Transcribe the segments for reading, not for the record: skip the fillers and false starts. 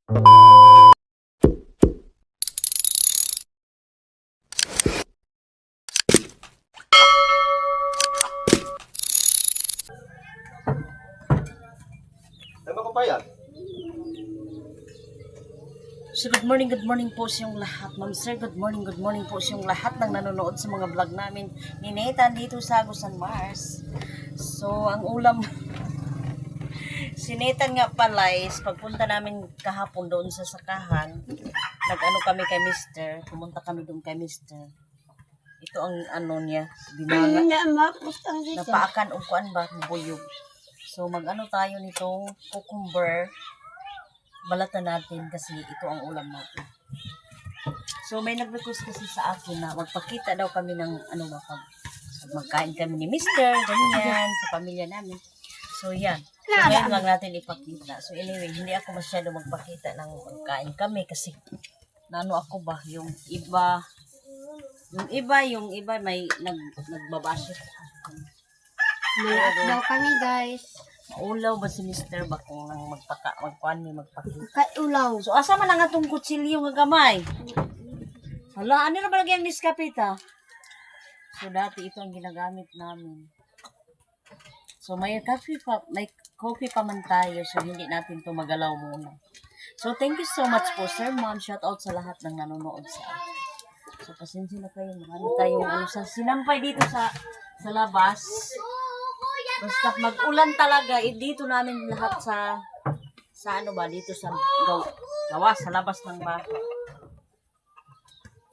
Tama ko pa yan. So good morning po sa yung lahat. Ma'am sir, good morning po sa yung lahat ng nanonood sa mga vlog namin ni Nathan dito sa Agusan Mars. So ang ulam, si Nathan nga pala is pagpunta namin kahapon doon sa sakahan, nag-ano kami kay Mr. Pumunta kami doon kay Mr. Ito ang ano niya, binaga. Napaakan o kuan ba, buyog. So mag-ano tayo nitong cucumber. Balatan natin kasi ito ang ulam natin. So may nag-request kasi sa akin na magpakita daw kami ng ano ba pag magkain kami ni Mr. ganyan sa pamilya namin. So yan. So ngayon lang natin ipakita. So anyway, hindi ako masyado magpakita ng magkain kami kasi nano ako ba yung iba may nagbabasyo. Malat daw kami guys. Maulaw ba si Mr. ba kung nang magpakuan may magpakita? Kaulaw. So asa man ang atong kutsilyo nga gamay? Hala, ano na ba lagi ang niskapita? So dati ito ang ginagamit namin. So may coffee pa man tayo, so hindi natin to magalaw muna. So thank you so much po sir, ma'am. Shout out sa lahat ng nanonood sa akin. So pasensya na kayo, marami tayong sa sinampay dito sa labas. Basta mag-ulan talaga, dito namin lahat sa ano ba, dito sa gawa, sa labas ng bahay.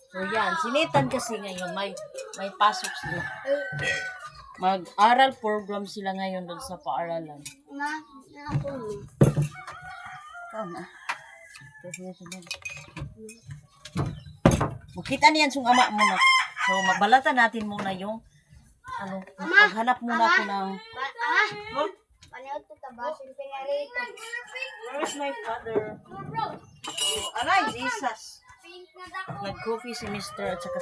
So yan, si Nathan kasi ngayon, may pasok sila. Mag-aral program sila ngayon doon sa paaralan. Ikaw na. Makita niyan sung ama muna. So mabalatan natin muna yung maghanap muna ako ng where is my father? Aray, Jesus. Nag-coffee si Mr. at saka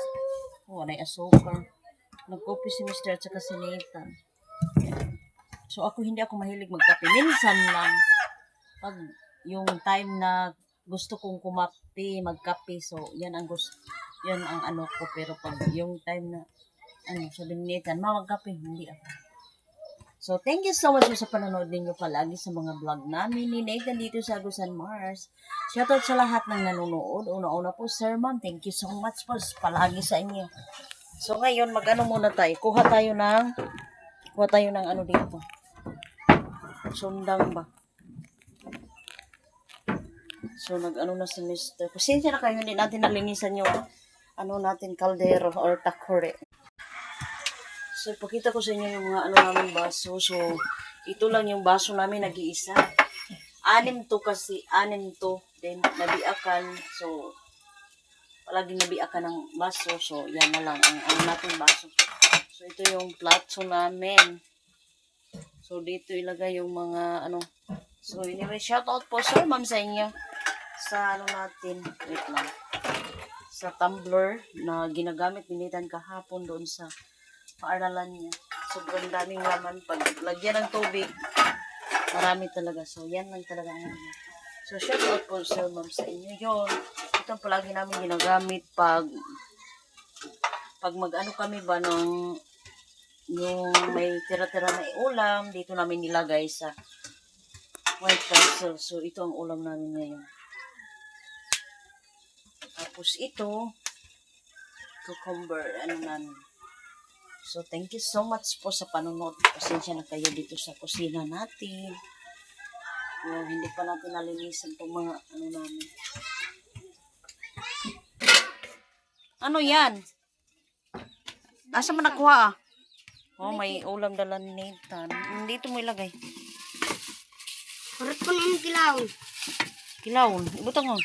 anay asukar. Nag-coffee si Mr. at saka si Nathan. So hindi ako mahilig magkape. Minsan lang pag yung time na gusto kong kumape, magkape. So yan ang ano ko, pero pag yung time na sabi ni Nathan, magkape, hindi ako. So, thank you so much sa panonood ninyo palagi sa mga vlog namin ni Nathan dito sa Agusan Mars. Shoutout sa lahat ng nanonood. Una-una po, sir, ma'am, thank you so much po palagi sa inyo. So, ngayon, mag-ano muna tayo. Kuha tayo ng ano dito. Sundang ba? So, nag-ano na si Mr. Pasensya na kayo, hindi natin nalinisan yung natin, kaldero or takore. So, pakita ko sa inyo yung mga namin baso. So, ito lang yung baso namin nag-iisa. 6 to kasi. 6 to. Then, nabiakan. So, palaging nabiakan ng baso. So, yan na lang ang natin baso. So, ito yung platso namin. So, dito ilagay yung mga So, anyway, shout out po sir, ma'am sa inyo. Sa natin. Wait lang. Sa tumbler na ginagamit ni Nathan kahapon doon sa paaralan niya. Sobrang daming laman. Pag lagyan ng tubig, marami talaga. So, yan lang talaga ang So, shout out po sir, ma'am sa inyo. Yun. Ito palagi namin ginagamit pag mag-ano kami ba ng yung may tira-tira na ulam, dito namin nilagay sa white castle. So, ito ang ulam namin ngayon. Tapos ito, cucumber, namin. So, thank you so much po sa panonood. Pasensya na kayo dito sa kusina natin. Hindi pa natin nalinisan itong mga namin. Ano yan? Asa mo nakuha may ulam dala ni Nathan. Dito mo ilagay. Harap ko na yung kilawon. Kilawon? Ibutang mo.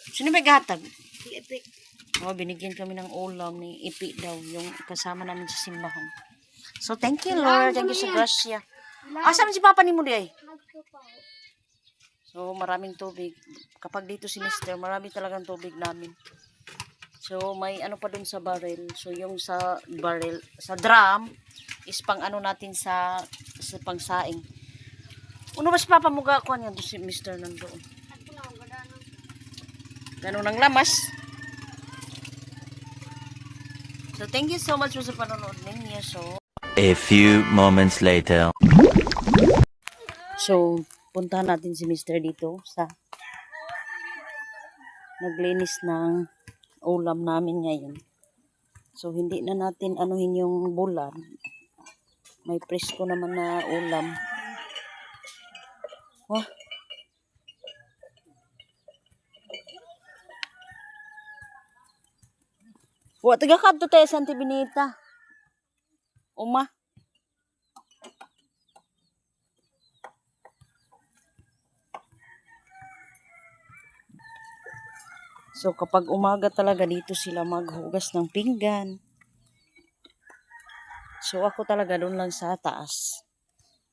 Sino may gatag? Ipik. Binigyan kami ng ulam ni Ipi daw, yung kasama namin sa simbahan. So, thank you, Lord. Thank you sa grasya. Asan si Papa ni mo di ay? So, maraming tubig. Kapag dito si Mr., marami talagang tubig namin. So, may pa dun sa barrel. So, yung sa drum, is pang natin sa pangsaing. Ano ba si Papa mo gakuan yan? Si Mr. nandoon. Ako na, gadanon. Ganun ang lamas. So, thank you so much po sa panonood ninyo. A few moments later. So, puntahan natin si Mr. dito sa naglinis ng ulam namin ngayon. So, hindi na natin anuhin yung bulan. May presko naman na ulam. Wah. Wa taga kadto tayo sa Antibinita. Uma. So kapag umaga talaga dito sila maghugas ng pinggan. So ako talaga doon lang sa taas.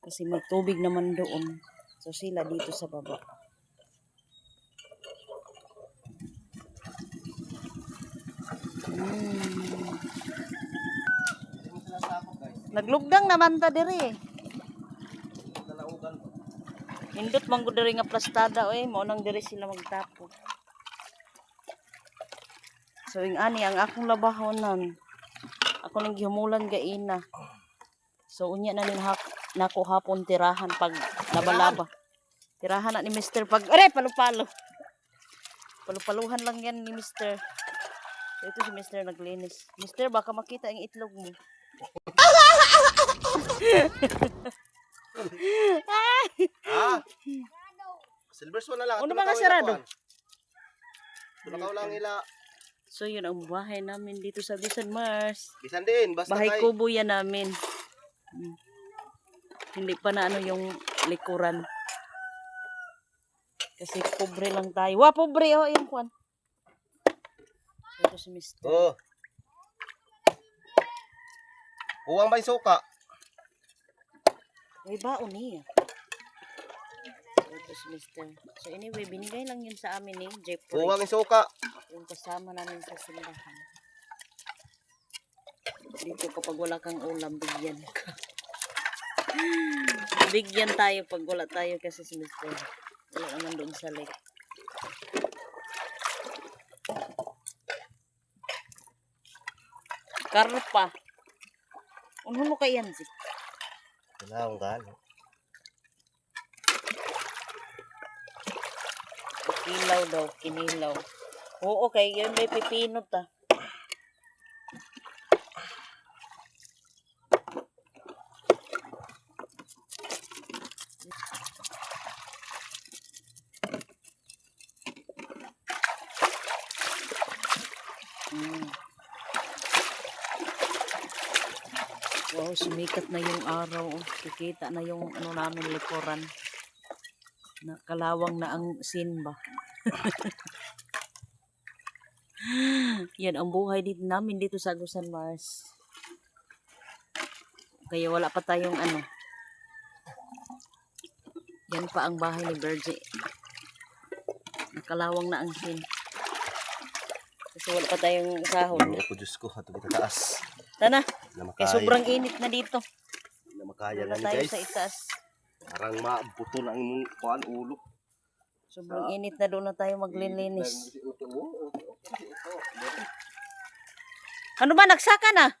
Kasi may tubig naman doon. So sila dito sa baba. Naglugdang naman ta diri. Nalaugan ko. Hindot man gud diri nga plastada oy, mao nang diri sila magtapo. So ing ani ang akong labahonan. Ako nang gihumulan gaina. So unya na nin nako hapon tirahan pag laba-laba. Tirahan na ni Mr. pag palo-palo. Palu-paluhan lang yan ni Mr. So ito si Mr. naglinis. Mr. baka makita ang itlog mo. Silver swan na lang. Ano ba nga sarado? Tulakaw lang ila. So yun ang bahay namin dito sa Bisan Mars. Bisan din. Basta Bahay kay. kubo yan namin. Hindi pa na ano yung likuran. Kasi pobre lang tayo. Wa, pobre oh, yung kwan. Ito si Mr. Oh. Uwang ba yung suka? May baon niya. Ito si Mr. So anyway, binigay lang yun sa amin ni Jeffrey. Uwang yung suka. Yung kasama namin sa simbahan. Dito kapag wala kang ulam, bigyan ka. Bigyan tayo pag wala tayo kasi si Mr. Wala naman doon sa lake. Karpa. Unho mo kayan si? Wala akong gano. Kilaw daw, kinilaw. Oo, okay. Yun may pipinot ah. Wow, sumikat na yung araw. Kikita na yung ano namin likuran. Nakalawang na ang simba. Yan ang buhay dito namin dito sa Agusan Mars. Kaya wala pa tayong ano. Yan pa ang bahay ni Virgie. Nakalawang na ang sin. Kasi wala pa tayong sahod. Ako Diyos ko. Ito kita taas. Tana, Na kaya makaya. sobrang init na dito. Na makaya Wala na ni tayo guys. sa itaas. Parang mabuto na ang kuan ulo. Sobrang init na doon na tayo maglilinis. Ano ba, nagsaka na?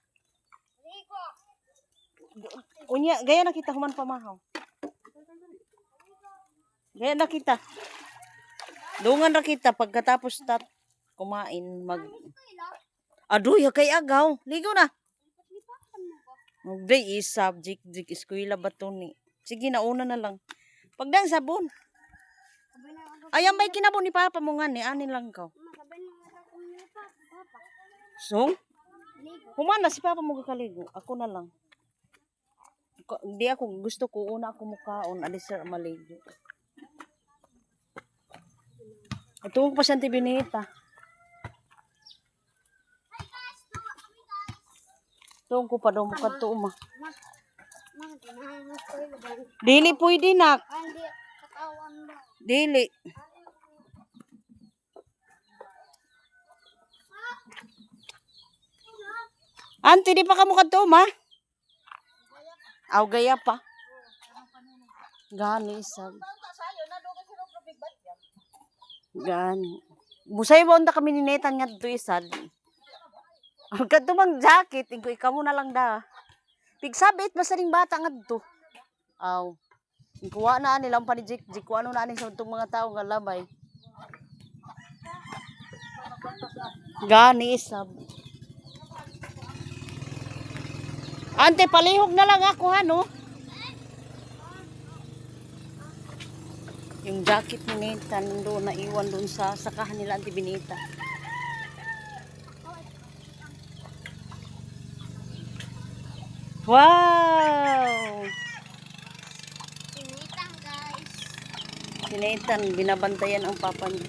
Unya, gaya na kita, human pamahaw. Gaya na kita. Dungan na kita, pagkatapos kumain, Aduy, kay agaw. Ligo na. Magday is subject, eskwela ba to ni? Sige, nauna na lang. Pagdang sabon. Ayang may kinabon ni Papa mo nga ni, anin lang ka. So, humana si Papa mo kakaligo. Ako na lang. Hindi ako, gusto ko, una ako mukaon, alis sir maligo. Ito pa siya Antibinita. Ito ko pa daw mukha to uma. Dili pwede nak. Dili. Auntie, di pa ka mukha to ma? Aw, gaya pa. Gani isab. Gani. Busay mo kami ninetan nga dito isad. Ang kadtumang jacket, ingko ikaw mo na lang da. Pigsabit masaring bata nga dito. Aw. Kuha na nilang pa ni Jik, ano na ni sa itong mga tao nga labay. Gani isab. Ante, palihog na lang ako ha, no? Yung jacket ni Nathan doon, naiwan doon sa sakahan nila Auntie Benita. Wow! Sinitang guys. Si Nathan, binabantayan ang papa niya.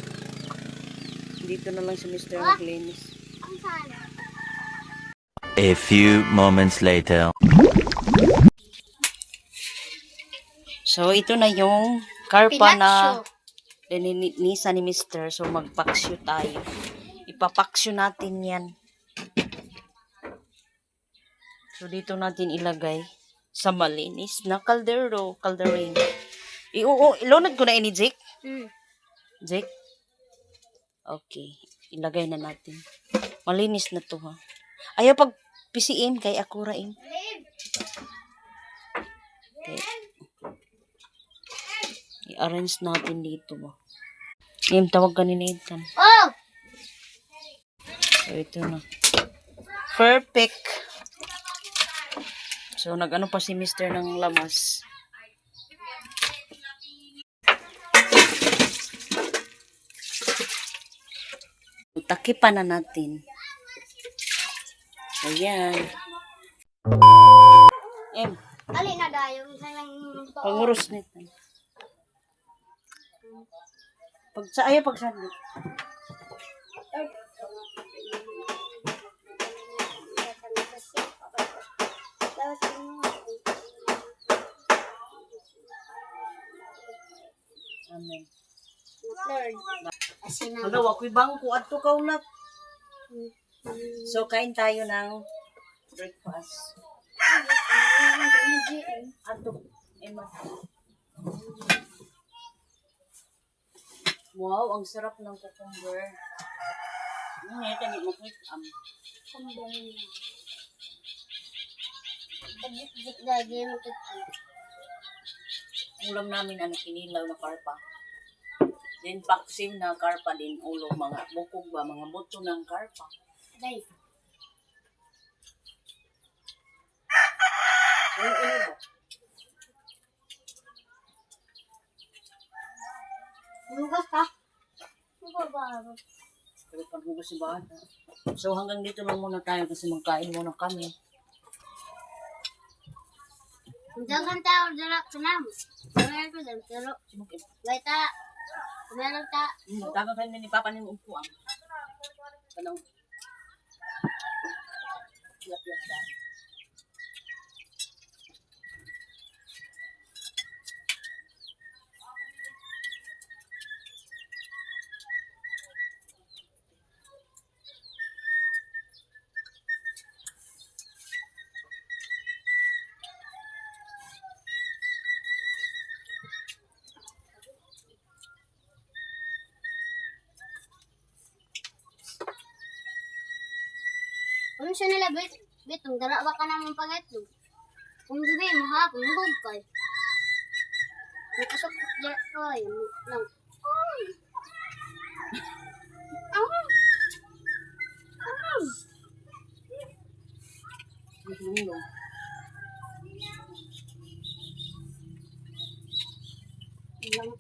Dito na lang si Mr. Maglinis. Ang sana. A few moments later. So, ito na yung karpa na Pinaksyo. linisa ni Mr. So, magpaksyo tayo. Ipapaksyo natin yan. So, dito natin ilagay sa malinis na kaldero. Kalderin. Ilunod ko na ini, Jake. Jake? Okay. Ilagay na natin. Malinis na to, ha. Ayaw pag pisiin kay akurain. Okay. I-arrange natin dito, ba. Yung tawag ka ni Nathan. Oh! So, ito na. Perfect. So, nag-ano pa si Mr. ng lamas. Takipan na natin. Ayan. Ali na dayo. Sanang Panguros nito. Ayaw pagsandot. Amen. Lord. Asin na. Ano, ako'y bangko at to kaunat. So, kain tayo ng breakfast. Ato, Emma. Wow, ang sarap ng cucumber. Ngayon, kami mag-quick Lagi mo ito. ulam namin ano kinilaw na karpa. Then paksim na karpa din ulo mga bukog ba mga buto ng karpa. Day. Ano ba? Hugas ka? Hugas. Pero paghugas si bata. So hanggang dito lang muna tayo kasi magkain muna kami. Jangan tahu jarak senam. Jangan tu jangan teruk. Baita. Meron ta. Taga kayo ni Papa ni upuan. Kanang Yap. Kung siya nila bitong dara ba ka naman pagetlog? Kung gabi mo ha, kung hugog kay. Nakasok dyan ko yun lang. Lang